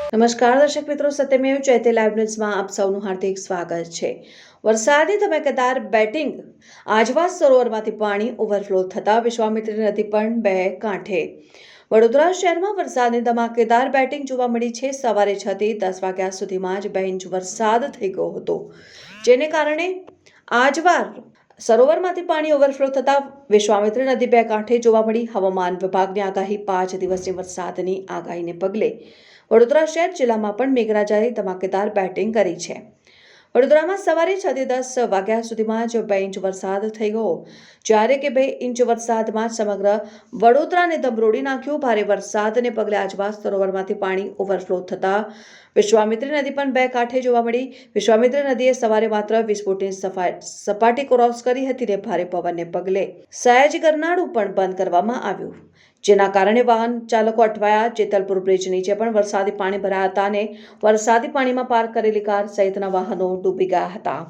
નમસ્કાર દર્શક મિત્રો, સત્યમેવ જયતે લાઈવ ન્યૂઝમાં આપ સૌનું હાર્દિક સ્વાગત છે। વરસાદી ધમાકેદાર બેટિંગ આજવા સરોવરમાંથી પાણી ઓવરફ્લો થતા વિશ્વામિત્રી નદી પણ બે કાંઠે। વડોદરા શહેરમાં વરસાદની ધમાકેદાર બેટિંગ જોવા મળી છે। સવારે 6 થી 10 વાગ્યા સુધીમાં જ 2 ઇંચ વરસાદ થઈ ગયો હતો, જેને કારણે આજવા સરોવરમાંથી પાણી ઓવરફ્લો થતા વિશ્વામિત્રી નદી બે કાંઠે જોવા મળી। હવામાન વિભાગની આગાહી 5 દિવસની વરસાદની આગાહીને પગલે વડોદરા શહેર જિલ્લામાં પણ મેઘરાજાએ ધમાકેદાર બેટિંગ કરી છે। વડોદરામાં સવારે 6 થી 10 વાગ્યા સુધીમાં જ 2 ઇંચ વરસાદ થઈ ગયો, જ્યારે કે 2 ઇંચ વરસાદમાં સમગ્ર વડોદરાને ધમરોડી નાખ્યું। ભારે વરસાદને પગલે આજવા સરોવરમાંથી પાણી ઓવરફ્લો થતા વિશ્વામિત્રી નદી પણ બે કાંઠે જોવા મળી। વિશ્વામિત્રી નદીએ સવારે માત્ર 20 ફૂટની સપાટી ક્રોસ કરી હતી ને ભારે પવનને પગલે સયાજી ગરનાળું પણ બંધ કરવામાં આવ્યું, જેના કારણે વાહન ચાલકો અટવાયા। જેતલપુર બ્રિજ નીચે પણ વરસાદી પાણી ભરાયા હતા અને વરસાદી પાણીમાં પાર્ક કરેલી કાર સહિતના વાહનો ડૂબી ગયા હતા।